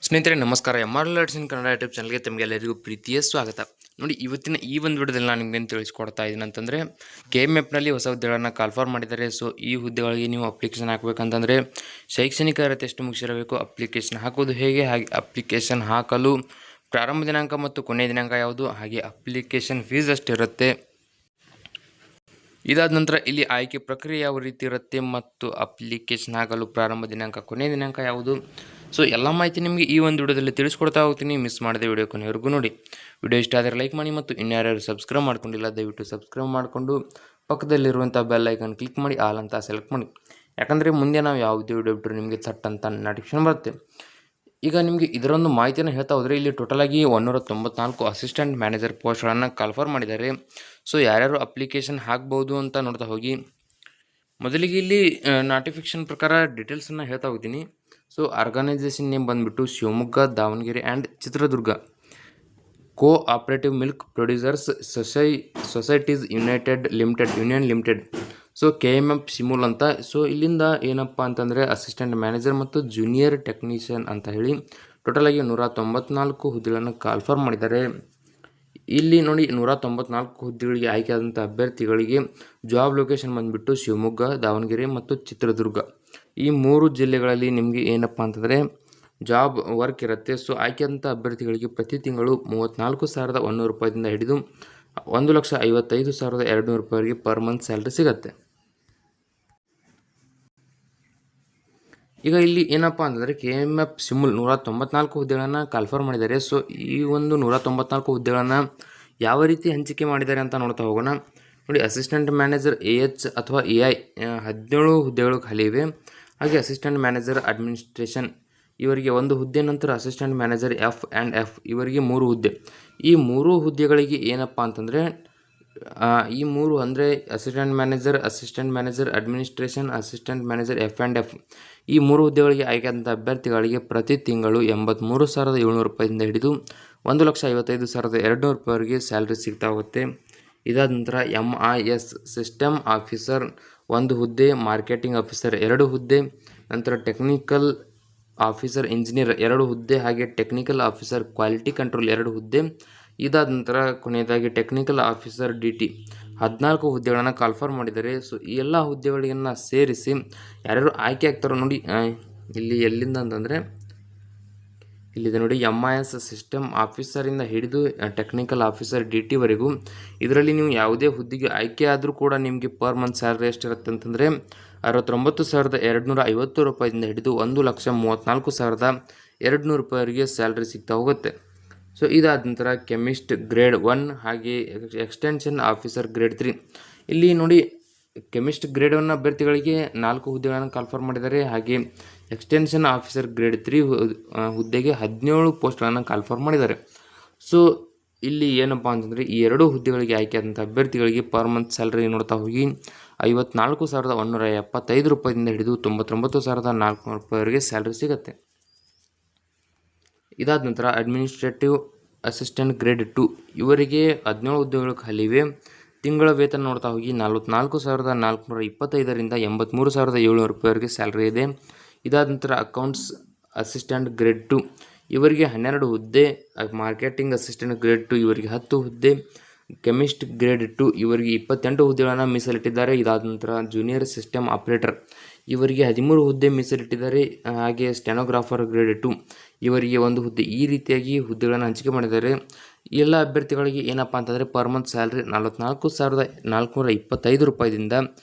ಸ್ನೇಹಿತರೆ ನಮಸ್ಕಾರ. ಎಮ್.ಆರ್.ಎಲ್ ಇನ್ ಕನ್ನಡ ಯೂಟ್ಯೂಬ್ ಚಾನಲ್ಗೆ ತಮಗೆಲ್ಲರಿಗೂ ಪ್ರೀತಿಯ ಸ್ವಾಗತ. ನೋಡಿ, ಇವತ್ತಿನ ಈ ಒಂದು ವಿಡಿಯೋದಲ್ಲಿ ನಾನು ನಿಮಗೇನು ತಿಳಿಸ್ಕೊಡ್ತಾ ಇದ್ದೀನಿ ಅಂತಂದರೆ, KMFನಲ್ಲಿ ಹೊಸ ಹುದ್ದೆಗಳನ್ನು ಕಾಲ್ಫಾರ್ ಮಾಡಿದ್ದಾರೆ. ಸೊ ಈ ಹುದ್ದೆಗಳಿಗೆ ನೀವು ಅಪ್ಲಿಕೇಶನ್ ಹಾಕಬೇಕಂತಂದರೆ ಶೈಕ್ಷಣಿಕ ಅರ್ಹತೆ ಎಷ್ಟು ಮುಗಿಸಿರಬೇಕು, ಅಪ್ಲಿಕೇಶನ್ ಹಾಕೋದು ಹೇಗೆ, ಹಾಗೆ ಅಪ್ಲಿಕೇಶನ್ ಹಾಕಲು ಪ್ರಾರಂಭ ದಿನಾಂಕ ಮತ್ತು ಕೊನೆಯ ದಿನಾಂಕ ಯಾವುದು, ಹಾಗೆ ಅಪ್ಲಿಕೇಶನ್ ಫೀಸ್ ಎಷ್ಟಿರುತ್ತೆ, ಇದಾದ ನಂತರ ಇಲ್ಲಿ ಆಯ್ಕೆ ಪ್ರಕ್ರಿಯೆ ಯಾವ ರೀತಿ ಇರುತ್ತೆ ಮತ್ತು ಅಪ್ಲಿಕೇಶನ್ ಹಾಕಲು ಪ್ರಾರಂಭ ದಿನಾಂಕ ಕೊನೆಯ ದಿನಾಂಕ ಯಾವುದು. ಸೊ ಎಲ್ಲ ಮಾಹಿತಿ ನಿಮಗೆ ಈ ಒಂದು ವಿಡಿಯೋದಲ್ಲಿ ತಿಳಿಸ್ಕೊಡ್ತಾ ಹೋಗ್ತೀನಿ. ಮಿಸ್ ಮಾಡದೆ ವಿಡಿಯೋ ಕೊನೆವರೆಗೂ ನೋಡಿ. ವಿಡಿಯೋ ಇಷ್ಟ ಆದರೆ ಲೈಕ್ ಮಾಡಿ ಮತ್ತು ಇನ್ಯಾರ್ಯಾರು ಸಬ್ಸ್ಕ್ರೈಬ್ ಮಾಡ್ಕೊಂಡಿಲ್ಲ ದಯವಿಟ್ಟು ಸಬ್ಸ್ಕ್ರೈಬ್ ಮಾಡಿಕೊಂಡು ಪಕ್ಕದಲ್ಲಿರುವಂಥ ಬೆಲ್ ಐಕನ್ ಕ್ಲಿಕ್ ಮಾಡಿ ಆಲ್ ಅಂತ ಸೆಲೆಕ್ಟ್ ಮಾಡಿ. ಯಾಕಂದರೆ ಮುಂದೆ ನಾವು ಯಾವುದೇ ವಿಡಿಯೋ ಬಿಟ್ಟರು ನಿಮಗೆ ಥಟ್ ಅಂತ ನೋಟಿಫಿಕೇಶನ್ ಬರುತ್ತೆ. ಈಗ ನಿಮಗೆ ಇದರೊಂದು ಮಾಹಿತಿಯನ್ನು ಹೇಳ್ತಾ ಹೋದರೆ ಇಲ್ಲಿ ಟೋಟಲಾಗಿ 194 ಅಸಿಸ್ಟೆಂಟ್ ಮ್ಯಾನೇಜರ್ ಪೋಸ್ಟ್ಗಳನ್ನು ಕಾಲ್ಫಾರ್ ಮಾಡಿದ್ದಾರೆ. ಸೊ ಯಾರ್ಯಾರು ಅಪ್ಲಿಕೇಶನ್ ಹಾಕ್ಬೋದು ಅಂತ ನೋಡ್ತಾ ಹೋಗಿ. ಮೊದಲಿಗೆ ಇಲ್ಲಿ ನೋಟಿಫಿಕೇಶನ್ ಪ್ರಕಾರ ಡೀಟೇಲ್ಸನ್ನು ಹೇಳ್ತಾ ಹೋಗ್ತೀನಿ. ಸೊ ಆರ್ಗನೈಸೇಷನ್ ನೇಮ್ ಬಂದುಬಿಟ್ಟು Shivamogga, Davanagere and Chitradurga cooperative milk producers societies union limited. So KMF Shimul ಅಂತ. ಸೊ ಇಲ್ಲಿಂದ ಏನಪ್ಪ ಅಂತಂದರೆ ಅಸಿಸ್ಟೆಂಟ್ ಮ್ಯಾನೇಜರ್ ಮತ್ತು ಜೂನಿಯರ್ ಟೆಕ್ನಿಷಿಯನ್ ಅಂತ ಹೇಳಿ ಟೋಟಲಾಗಿ 194 ಹುದ್ದೆಗಳನ್ನು ಕಾಲ್ಫಾರ್ ಮಾಡಿದ್ದಾರೆ. ಇಲ್ಲಿ ನೋಡಿ 194 ಹುದ್ದೆಗಳಿಗೆ ಆಯ್ಕೆಯಾದಂಥ ಅಭ್ಯರ್ಥಿಗಳಿಗೆ ಜಾಬ್ ಲೊಕೇಶನ್ ಬಂದುಬಿಟ್ಟು ಶಿವಮೊಗ್ಗ, ದಾವಣಗೆರೆ ಮತ್ತು ಚಿತ್ರದುರ್ಗ ಈ 3 ಜಿಲ್ಲೆಗಳಲ್ಲಿ ನಿಮಗೆ ಏನಪ್ಪ ಅಂತಂದರೆ ಜಾಬ್ ವರ್ಕ್ ಇರುತ್ತೆ. ಸೊ ಆಯ್ಕೆಯಾದಂಥ ಅಭ್ಯರ್ಥಿಗಳಿಗೆ ಪ್ರತಿ ತಿಂಗಳು 34,100 ರೂಪಾಯಿದಿಂದ ಹಿಡಿದು 1,55,200 ರೂಪಾಯಿವರೆಗೆ ಪರ್ ಮಂತ್ ಸ್ಯಾಲ್ರಿ ಸಿಗುತ್ತೆ. ಈಗ ಇಲ್ಲಿ ಏನಪ್ಪ ಅಂತಂದರೆ KMF ಶಿಮೂಲ್ 194 ಹುದ್ದೆಗಳನ್ನು ಕಾಲ್ಫಾರ್ ಮಾಡಿದ್ದಾರೆ. ಸೊ ಈ ಒಂದು 194 ಹುದ್ದೆಗಳನ್ನು ಯಾವ ರೀತಿ ಹಂಚಿಕೆ ಮಾಡಿದ್ದಾರೆ ಅಂತ ನೋಡ್ತಾ ಹೋಗೋಣ. ನೋಡಿ, ಅಸಿಸ್ಟೆಂಟ್ ಮ್ಯಾನೇಜರ್ AH ಅಥವಾ AI 17 ಹುದ್ದೆಗಳು ಖಾಲಿ ಇವೆ. ಹಾಗೆ ಅಸಿಸ್ಟೆಂಟ್ ಮ್ಯಾನೇಜರ್ ಅಡ್ಮಿನಿಸ್ಟ್ರೇಷನ್ ಇವರಿಗೆ 1 ಹುದ್ದೆ, ನಂತರ ಅಸಿಸ್ಟೆಂಟ್ ಮ್ಯಾನೇಜರ್ F&F ಇವರಿಗೆ 3 ಹುದ್ದೆ. ಈ 3 ಹುದ್ದೆಗಳಿಗೆ ಏನಪ್ಪ ಅಂತಂದರೆ ಈ 3 ಅಂದರೆ assistant manager administration, assistant manager F&F ಈ 3 ಹುದ್ದೆಗಳಿಗೆ ಆಯ್ಕೆಯಾದಂಥ ಅಭ್ಯರ್ಥಿಗಳಿಗೆ ಪ್ರತಿ ತಿಂಗಳು 83,700 ರೂಪಾಯಿಯಿಂದ ಹಿಡಿದು 1,55,200 ರೂಪಾಯಿವರೆಗೆ ಸ್ಯಾಲ್ರಿ ಸಿಗ್ತಾ ಹೋಗುತ್ತೆ. ಇದಾದ ನಂತರ MIS ಸಿಸ್ಟಮ್ ಆಫೀಸರ್ 1 ಹುದ್ದೆ, ಮಾರ್ಕೆಟಿಂಗ್ ಆಫೀಸರ್ 2 ಹುದ್ದೆ, ನಂತರ ಟೆಕ್ನಿಕಲ್ ಆಫೀಸರ್ ಇಂಜಿನಿಯರ್ 2 ಹುದ್ದೆ, ಹಾಗೆ ಟೆಕ್ನಿಕಲ್ ಆಫೀಸರ್ ಕ್ವಾಲಿಟಿ ಕಂಟ್ರೋಲ್ 2 ಹುದ್ದೆ. ಇದಾದ ನಂತರ ಕೊನೆಯದಾಗಿ ಟೆಕ್ನಿಕಲ್ ಆಫೀಸರ್ DT 14 ಹುದ್ದೆಗಳನ್ನು ಕಾಲ್ಫಾರ್ ಮಾಡಿದ್ದಾರೆ. ಸೊ ಈ ಎಲ್ಲ ಹುದ್ದೆಗಳನ್ನು ಸೇರಿಸಿ ಯಾರ್ಯಾರು ಆಯ್ಕೆ ಆಗ್ತಾರೋ ನೋಡಿ, ಇಲ್ಲಿ ಎಲ್ಲಿಂದ ಅಂತಂದರೆ ಇಲ್ಲಿದೆ ನೋಡಿ, MIS ಸಿಸ್ಟಮ್ ಆಫೀಸರಿಂದ ಹಿಡಿದು ಟೆಕ್ನಿಕಲ್ ಆಫೀಸರ್ DT ವರೆಗೂ. ಇದರಲ್ಲಿ ನೀವು ಯಾವುದೇ ಹುದ್ದೆಗೆ ಆಯ್ಕೆ ಆದರೂ ಕೂಡ ನಿಮಗೆ ಪರ್ ಮಂತ್ ಸ್ಯಾಲ್ರಿ ಎಷ್ಟಿರುತ್ತೆ ಅಂತಂದರೆ 69,250 ರೂಪಾಯಿಯಿಂದ ಹಿಡಿದು 1,34,200 ರೂಪಾಯಿವರೆಗೆ ಸ್ಯಾಲ್ರಿ ಸಿಗ್ತಾ ಹೋಗುತ್ತೆ. ಸೊ ಇದಾದ ನಂತರ ಕೆಮಿಸ್ಟ್ ಗ್ರೇಡ್ 1 ಹಾಗೆ ಎಕ್ಸ್ಟೆನ್ಷನ್ ಆಫೀಸರ್ ಗ್ರೇಡ್ 3. ಇಲ್ಲಿ ನೋಡಿ, ಕೆಮಿಸ್ಟ್ ಗ್ರೇಡ್ 1 ಅಭ್ಯರ್ಥಿಗಳಿಗೆ 4 ಹುದ್ದೆಗಳನ್ನು ಕಾಲ್ಫಾರ್ ಮಾಡಿದ್ದಾರೆ. ಹಾಗೆ ಎಕ್ಸ್ಟೆನ್ಷನ್ ಆಫೀಸರ್ ಗ್ರೇಡ್ 3 ಹುದ್ದೆಗೆ 17 ಪೋಸ್ಟ್ಗಳನ್ನು ಕಾಲ್ಫಾರ್ ಮಾಡಿದ್ದಾರೆ. ಸೊ ಇಲ್ಲಿ ಏನಪ್ಪ ಅಂತಂದರೆ ಈ 2 ಹುದ್ದೆಗಳಿಗೆ ಆಯ್ಕೆಯಾದಂಥ ಅಭ್ಯರ್ಥಿಗಳಿಗೆ ಪರ್ ಮಂತ್ ಸ್ಯಾಲ್ರಿ ನೋಡ್ತಾ ಹೋಗಿ 54,175 ರೂಪಾಯಿದಿಂದ ಹಿಡಿದು 99,400 ರೂಪಾಯಿವರೆಗೆ ಸ್ಯಾಲ್ರಿ ಸಿಗುತ್ತೆ. ಇದಾದ ನಂತರ ಅಡ್ಮಿನಿಸ್ಟ್ರೇಟಿವ್ ಅಸಿಸ್ಟೆಂಟ್ ಗ್ರೇಡ್ 2 ಇವರಿಗೆ 17 ಹುದ್ದೆಗಳು ಖಾಲಿವೆ. ತಿಂಗಳ ವೇತನ ನೋಡ್ತಾ ಹೋಗಿ 44,425ರಿಂದ 83,700 ರೂಪಾಯಿವರೆಗೆ ಸ್ಯಾಲ್ರಿ ಇದೆ. ಇದಾದ ನಂತರ ಅಕೌಂಟ್ಸ್ ಅಸಿಸ್ಟೆಂಟ್ ಗ್ರೇಡ್ 2 ಇವರಿಗೆ 12 ಹುದ್ದೆ, ಮಾರ್ಕೆಟಿಂಗ್ ಅಸಿಸ್ಟೆಂಟ್ ಗ್ರೇಡ್ 2 ಇವರಿಗೆ 10 ಹುದ್ದೆ, ಕೆಮಿಸ್ಟ್ ಗ್ರೇಡ್ 2 ಇವರಿಗೆ 28 ಹುದ್ದೆಗಳನ್ನು ಮೀಸಲಿಟ್ಟಿದ್ದಾರೆ. ಇದಾದ ನಂತರ ಜೂನಿಯರ್ ಸಿಸ್ಟಮ್ ಆಪರೇಟರ್ ಇವರಿಗೆ 13 ಹುದ್ದೆ ಮೀಸಲಿಟ್ಟಿದ್ದಾರೆ. ಹಾಗೆ ಸ್ಟೆನೋಗ್ರಾಫರ್ ಗ್ರೇಡ್ 2 ಇವರಿಗೆ 1 ಹುದ್ದೆ. ಈ ರೀತಿಯಾಗಿ ಹುದ್ದೆಗಳನ್ನು ಹಂಚಿಕೆ ಮಾಡಿದ್ದಾರೆ. ಎಲ್ಲ ಅಭ್ಯರ್ಥಿಗಳಿಗೆ ಏನಪ್ಪ ಅಂತಂದರೆ ಪರ್ ಮಂತ್ ಸ್ಯಾಲ್ರಿ 44,425 ರೂಪಾಯಿದಿಂದ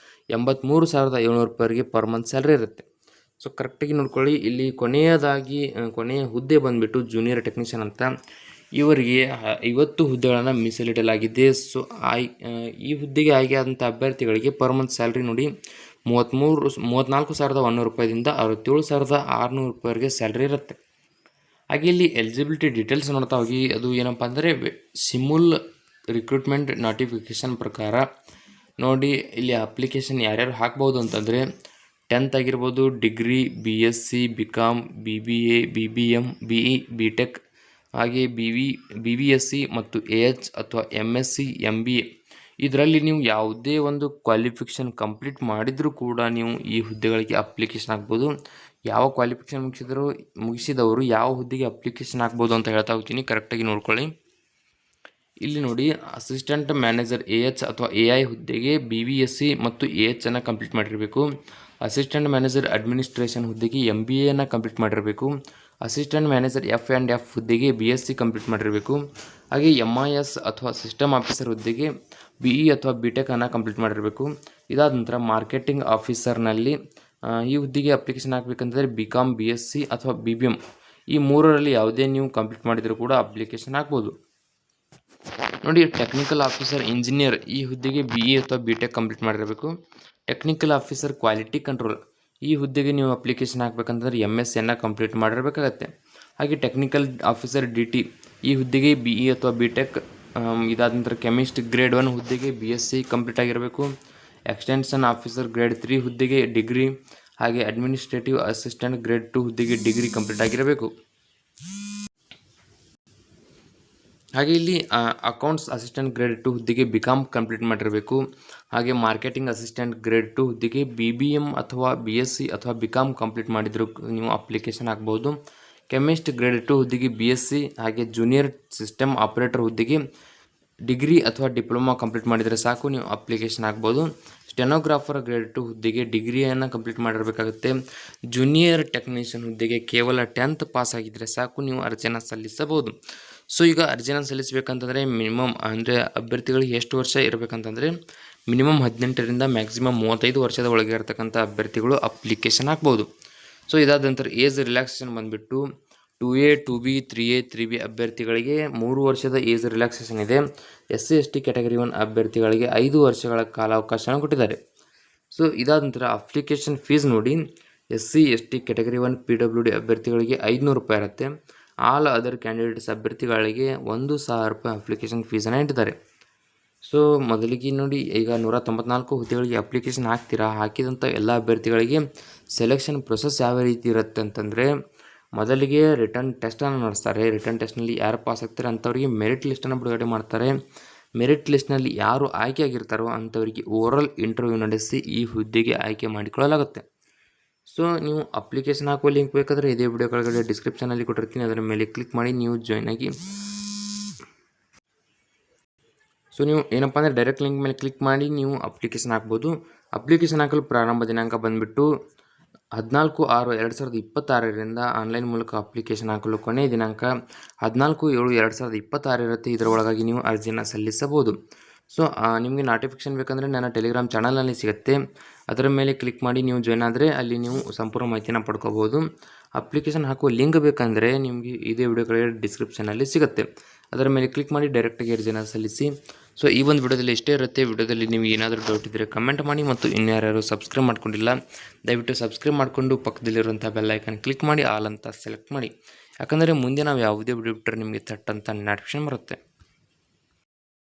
83,700 ರೂಪಾಯಿವರೆಗೆ ಪರ್ ಮಂತ್ ಸ್ಯಾಲ್ರಿ ಇರುತ್ತೆ. ಸೊ ಕರೆಕ್ಟಾಗಿ ನೋಡ್ಕೊಳ್ಳಿ. ಇಲ್ಲಿ ಕೊನೆಯ ಹುದ್ದೆ ಬಂದುಬಿಟ್ಟು ಜೂನಿಯರ್ ಟೆಕ್ನಿಷಿಯನ್ ಅಂತ. ಇವರಿಗೆ 50 ಹುದ್ದೆಗಳನ್ನು ಮೀಸಲಿಡಲಾಗಿದೆ. ಸೊ ಈ ಹುದ್ದೆಗೆ ಆಯ್ಕೆಯಾದಂಥ ಅಭ್ಯರ್ಥಿಗಳಿಗೆ ಪರ್ ಮಂತ್ ಸ್ಯಾಲ್ರಿ ನೋಡಿ 34,100 ರೂಪಾಯಿದಿಂದ 67,600 ರೂಪಾಯಿವರೆಗೆ ಸ್ಯಾಲ್ರಿ ಇರುತ್ತೆ. ಹಾಗೆ ಇಲ್ಲಿ ಎಲಿಜಿಬಿಲಿಟಿ ಡೀಟೇಲ್ಸ್ ನೋಡ್ತಾ ಹೋಗಿ. ಅದು ಏನಪ್ಪ ಅಂದರೆ ಶಿಮೂಲ್ ರಿಕ್ರೂಟ್ಮೆಂಟ್ ನೋಟಿಫಿಕೇಷನ್ ಪ್ರಕಾರ ನೋಡಿ, ಇಲ್ಲಿ ಅಪ್ಲಿಕೇಶನ್ ಯಾರ್ಯಾರು ಹಾಕ್ಬೋದು ಅಂತಂದರೆ 10th ಆಗಿರ್ಬೋದು, degree, BSc, BCom, BBA, BBM, BE, BTech ಹಾಗೆ BVSc ಮತ್ತು AH ಅಥವಾ MSc, MBA ಇದರಲ್ಲಿ ನೀವು ಯಾವುದೇ ಒಂದು ಕ್ವಾಲಿಫಿಕೇಷನ್ ಕಂಪ್ಲೀಟ್ ಮಾಡಿದರೂ ಕೂಡ ನೀವು ಈ ಹುದ್ದೆಗಳಿಗೆ ಅಪ್ಲಿಕೇಶನ್ ಹಾಕ್ಬೋದು. ಯಾವ ಕ್ವಾಲಿಫಿಕೇಷನ್ ಮುಗಿಸಿದವರು ಯಾವ ಹುದ್ದೆಗೆ ಅಪ್ಲಿಕೇಶನ್ ಹಾಕ್ಬೋದು ಅಂತ ಹೇಳ್ತಾ ಹೋಗ್ತೀನಿ, ಕರೆಕ್ಟಾಗಿ ನೋಡ್ಕೊಳ್ಳಿ. ಇಲ್ಲಿ ನೋಡಿ, ಅಸಿಸ್ಟೆಂಟ್ ಮ್ಯಾನೇಜರ್ AH ಅಥವಾ AI ಹುದ್ದೆಗೆ BVSC ಮತ್ತು AH ಅನ್ನು ಕಂಪ್ಲೀಟ್ ಮಾಡಿರಬೇಕು. ಅಸಿಸ್ಟೆಂಟ್ ಮ್ಯಾನೇಜರ್ ಅಡ್ಮಿನಿಸ್ಟ್ರೇಷನ್ ಹುದ್ದೆಗೆ MBA ಅನ್ನು ಕಂಪ್ಲೀಟ್ ಮಾಡಿರಬೇಕು. ಅಸಿಸ್ಟೆಂಟ್ ಮ್ಯಾನೇಜರ್ F&F ಹುದ್ದೆಗೆ BSc ಕಂಪ್ಲೀಟ್ ಮಾಡಿರಬೇಕು. ಹಾಗೆ MIS ಅಥವಾ ಸಿಸ್ಟಮ್ ಆಫೀಸರ್ ಹುದ್ದೆಗೆ BE ಅಥವಾ BTech ಅನ್ನು ಕಂಪ್ಲೀಟ್ ಮಾಡಿರಬೇಕು. ಇದಾದ ನಂತರ ಮಾರ್ಕೆಟಿಂಗ್ ಆಫೀಸರ್ನಲ್ಲಿ ಈ ಹುದ್ದೆಗೆ ಅಪ್ಲಿಕೇಶನ್ ಹಾಕಬೇಕಂತಂದರೆ BCom BSc ಅಥವಾ BBM ಈ ಮೂರರಲ್ಲಿ ಯಾವುದೇ ನೀವು ಕಂಪ್ಲೀಟ್ ಮಾಡಿದರೂ ಕೂಡ ಅಪ್ಲಿಕೇಶನ್ ಹಾಕ್ಬೋದು. ನೋಡಿ, ಟೆಕ್ನಿಕಲ್ ಆಫೀಸರ್ ಇಂಜಿನಿಯರ್ ಈ ಹುದ್ದೆಗೆ BE ಅಥವಾ BTech ಕಂಪ್ಲೀಟ್ ಮಾಡಿರಬೇಕು. ಟೆಕ್ನಿಕಲ್ ಆಫೀಸರ್ ಕ್ವಾಲಿಟಿ ಕಂಟ್ರೋಲ್ ಈ ಹುದ್ದೆಗೆ ನೀವು ಅಪ್ಲಿಕೇಶನ್ ಹಾಕಬೇಕಂತಂದರೆ MSc ಅನ್ನು ಕಂಪ್ಲೀಟ್ ಮಾಡಿರಬೇಕಾಗತ್ತೆ. ಹಾಗೆ ಟೆಕ್ನಿಕಲ್ ಆಫೀಸರ್ DT ಈ ಹುದ್ದೆಗೆ BE ಅಥವಾ BTech. ಇದಾದ ನಂತರ ಕೆಮಿಸ್ಟ್ ಗ್ರೇಡ್ 1 ಹುದ್ದೆಗೆ BSc ಕಂಪ್ಲೀಟ್ ಆಗಿರಬೇಕು. ಎಕ್ಸ್ಟೆನ್ಷನ್ ಆಫೀಸರ್ ಗ್ರೇಡ್ 3 ಹುದ್ದೆಗೆ ಡಿಗ್ರಿ, ಹಾಗೆ ಅಡ್ಮಿನಿಸ್ಟ್ರೇಟಿವ್ ಅಸಿಸ್ಟೆಂಟ್ ಗ್ರೇಡ್ 2 ಹುದ್ದೆಗೆ ಡಿಗ್ರಿ ಕಂಪ್ಲೀಟ್ ಆಗಿರಬೇಕು. ಹಾಗೆ ಇಲ್ಲಿ ಅಕೌಂಟ್ಸ್ ಅಸಿಸ್ಟೆಂಟ್ ಗ್ರೇಡ್ 2 ಹುದ್ದೆಗೆ BCom ಕಂಪ್ಲೀಟ್ ಮಾಡಿರಬೇಕು. ಹಾಗೆ ಮಾರ್ಕೆಟಿಂಗ್ ಅಸಿಸ್ಟೆಂಟ್ ಗ್ರೇಡ್ 2 ಹುದ್ದೆಗೆ BBM ಅಥವಾ BSc ಅಥವಾ BCom ಕಂಪ್ಲೀಟ್ ಮಾಡಿದರೂ ನೀವು ಅಪ್ಲಿಕೇಶನ್ ಹಾಕ್ಬೋದು. ಕೆಮಿಸ್ಟ್ ಗ್ರೇಡ್ 2 ಹುದ್ದೆಗೆ BSc, ಹಾಗೆ ಜೂನಿಯರ್ ಸಿಸ್ಟಮ್ ಆಪರೇಟರ್ ಹುದ್ದೆಗೆ ಡಿಗ್ರಿ ಅಥವಾ ಡಿಪ್ಲೊಮಾ ಕಂಪ್ಲೀಟ್ ಮಾಡಿದರೆ ಸಾಕು, ನೀವು ಅಪ್ಲಿಕೇಶನ್ ಹಾಕ್ಬೋದು. ಸ್ಟೆನೋಗ್ರಾಫರ್ ಗ್ರೇಡ್ 2 ಹುದ್ದೆಗೆ ಡಿಗ್ರಿಯನ್ನು ಕಂಪ್ಲೀಟ್ ಮಾಡಿರಬೇಕಾಗುತ್ತೆ. ಜೂನಿಯರ್ ಟೆಕ್ನಿಷಿಯನ್ ಹುದ್ದೆಗೆ ಕೇವಲ 10th ಪಾಸ್ ಆಗಿದ್ದರೆ ಸಾಕು, ನೀವು ಅರ್ಜಿಯನ್ನು ಸಲ್ಲಿಸಬಹುದು. ಸೊ ಈಗ ಅರ್ಜಿಯನ್ನು ಸಲ್ಲಿಸಬೇಕಂತಂದರೆ ಮಿನಿಮಮ್ ಅಂದರೆ ಅಭ್ಯರ್ಥಿಗಳಿಗೆ ಎಷ್ಟು ವರ್ಷ ಇರಬೇಕಂತಂದರೆ ಮಿನಿಮಮ್ 18ರಿಂದ ಮ್ಯಾಕ್ಸಿಮಮ್ 35 ವರ್ಷದ ಒಳಗೆ ಇರತಕ್ಕಂಥ ಅಭ್ಯರ್ಥಿಗಳು ಅಪ್ಲಿಕೇಶನ್ ಹಾಕ್ಬೋದು. ಸೊ ಇದಾದ ನಂತರ ಏಜ್ ರಿಲ್ಯಾಕ್ಸೇಷನ್ ಬಂದುಬಿಟ್ಟು 2A 2B 3A 3B ಅಭ್ಯರ್ಥಿಗಳಿಗೆ 3 ವರ್ಷದ ಏಜ್ ರಿಲ್ಯಾಕ್ಸೇಷನ್ ಇದೆ. SC ST ಕ್ಯಾಟಗರಿ 1 ಅಭ್ಯರ್ಥಿಗಳಿಗೆ 5 ವರ್ಷಗಳ ಕಾಲಾವಕಾಶವನ್ನು ಕೊಟ್ಟಿದ್ದಾರೆ. ಸೊ ಇದಾದ ನಂತರ ಅಪ್ಲಿಕೇಶನ್ ಫೀಸ್ ನೋಡಿ, SC ST ಕ್ಯಾಟಗರಿ 1 PWD ಅಭ್ಯರ್ಥಿಗಳಿಗೆ 500 ರೂಪಾಯಿ ಇರುತ್ತೆ. ಆಲ್ ಅದರ್ ಕ್ಯಾಂಡಿಡೇಟ್ಸ್ ಅಭ್ಯರ್ಥಿಗಳಿಗೆ 1,000 ರೂಪಾಯಿ ಅಪ್ಲಿಕೇಶನ್ ಫೀಸನ್ನು ಇಟ್ಟಿದ್ದಾರೆ. ಸೊ ಮೊದಲಿಗೆ ನೋಡಿ, ಈಗ 194 ಹುದ್ದೆಗಳಿಗೆ ಅಪ್ಲಿಕೇಶನ್ ಹಾಕಿದಂಥ ಎಲ್ಲ ಅಭ್ಯರ್ಥಿಗಳಿಗೆ ಸೆಲೆಕ್ಷನ್ ಪ್ರೊಸೆಸ್ ಯಾವ ರೀತಿ ಇರುತ್ತೆ ಅಂತಂದರೆ, ಮೊದಲಿಗೆ ರಿಟರ್ನ್ ಟೆಸ್ಟನ್ನು ನಡೆಸ್ತಾರೆ. ರಿಟರ್ನ್ ಟೆಸ್ಟ್ನಲ್ಲಿ ಯಾರು ಪಾಸ್ ಆಗ್ತಾರೆ ಅಂಥವ್ರಿಗೆ ಮೆರಿಟ್ ಲಿಸ್ಟನ್ನು ಬಿಡುಗಡೆ ಮಾಡ್ತಾರೆ. ಮೆರಿಟ್ ಲಿಸ್ಟ್ನಲ್ಲಿ ಯಾರು ಆಯ್ಕೆ ಆಗಿರ್ತಾರೋ ಅಂಥವರಿಗೆ ಓರಲ್ ಇಂಟರ್ವ್ಯೂ ನಡೆಸಿ ಈ ಹುದ್ದೆಗೆ ಆಯ್ಕೆ ಮಾಡಿಕೊಳ್ಳಲಾಗುತ್ತೆ. ಸೊ ನೀವು ಅಪ್ಲಿಕೇಶನ್ ಹಾಕುವ ಲಿಂಕ್ ಬೇಕಾದರೆ ಇದೇ ವಿಡಿಯೋ ಕೆಳಗಡೆ ಡಿಸ್ಕ್ರಿಪ್ಷನಲ್ಲಿ ಕೊಟ್ಟಿರ್ತೀನಿ, ಅದರ ಮೇಲೆ ಕ್ಲಿಕ್ ಮಾಡಿ ನೀವು ಜಾಯ್ನ್ ಆಗಿ. ಸೊ ನೀವು ಏನಪ್ಪ ಅಂದರೆ ಡೈರೆಕ್ಟ್ ಲಿಂಕ್ ಮೇಲೆ ಕ್ಲಿಕ್ ಮಾಡಿ ನೀವು ಅಪ್ಲಿಕೇಶನ್ ಹಾಕ್ಬೋದು. ಅಪ್ಲಿಕೇಶನ್ ಹಾಕಲು ಪ್ರಾರಂಭ ದಿನಾಂಕ ಬಂದುಬಿಟ್ಟು 14/6/2026ರಿಂದ ಆನ್ಲೈನ್ ಮೂಲಕ ಅಪ್ಲಿಕೇಶನ್ ಹಾಕಲು ಕೊನೆಯ ದಿನಾಂಕ 14/7/2026 ಇರುತ್ತೆ. ಇದರ ಒಳಗಾಗಿ ನೀವು ಅರ್ಜಿಯನ್ನು ಸಲ್ಲಿಸಬಹುದು. ಸೊ ನಿಮಗೆ ನೋಟಿಫಿಕೇಶನ್ ಬೇಕಂದರೆ ನನ್ನ ಟೆಲಿಗ್ರಾಮ್ ಚಾನಲ್ನಲ್ಲಿ ಸಿಗುತ್ತೆ, ಅದರ ಮೇಲೆ ಕ್ಲಿಕ್ ಮಾಡಿ ನೀವು ಜಾಯ್ನ್ ಆದರೆ ಅಲ್ಲಿ ನೀವು ಸಂಪೂರ್ಣ ಮಾಹಿತಿನ ಪಡ್ಕೋಬೋದು. ಅಪ್ಲಿಕೇಶನ್ ಹಾಕುವ ಲಿಂಕ್ ಬೇಕಂದರೆ ನಿಮಗೆ ಇದೇ ವಿಡಿಯೋ ಕೆಳಗಡೆ ಡಿಸ್ಕ್ರಿಪ್ಷನಲ್ಲಿ ಸಿಗುತ್ತೆ, ಅದರ ಮೇಲೆ ಕ್ಲಿಕ್ ಮಾಡಿ ಡೈರೆಕ್ಟಾಗಿ ಅರ್ಜಿಯನ್ನು ಸಲ್ಲಿಸಿ. ಸೊ ಈ ಒಂದು ವಿಡಿಯೋದಲ್ಲಿ ಇಷ್ಟೇ ಇರುತ್ತೆ. ವಿಡಿಯೋದಲ್ಲಿ ನೀವು ಏನಾದರೂ ಡೌಟ್ ಇದ್ದರೆ ಕಮೆಂಟ್ ಮಾಡಿ, ಮತ್ತು ಇನ್ಯಾರು ಸಬ್ಸ್ಕ್ರೈಬ್ ಮಾಡ್ಕೊಂಡಿಲ್ಲ ದಯವಿಟ್ಟು ಸಬ್ಸ್ಕ್ರೈಬ್ ಮಾಡಿಕೊಂಡು ಪಕ್ಕದಲ್ಲಿರುವಂಥ ಬೆಲ್ ಐಕನ್ ಕ್ಲಿಕ್ ಮಾಡಿ ಆಲ್ ಅಂತ ಸೆಲೆಕ್ಟ್ ಮಾಡಿ, ಯಾಕಂದರೆ ಮುಂದೆ ನಾವು ಯಾವುದೇ ವಿಡಿಯೋ ಬಿಟ್ಟರೆ ನಿಮಗೆ ತಟ್ಟಂತ ನೋಟಿಫಿಕೇಶನ್ ಬರುತ್ತೆ.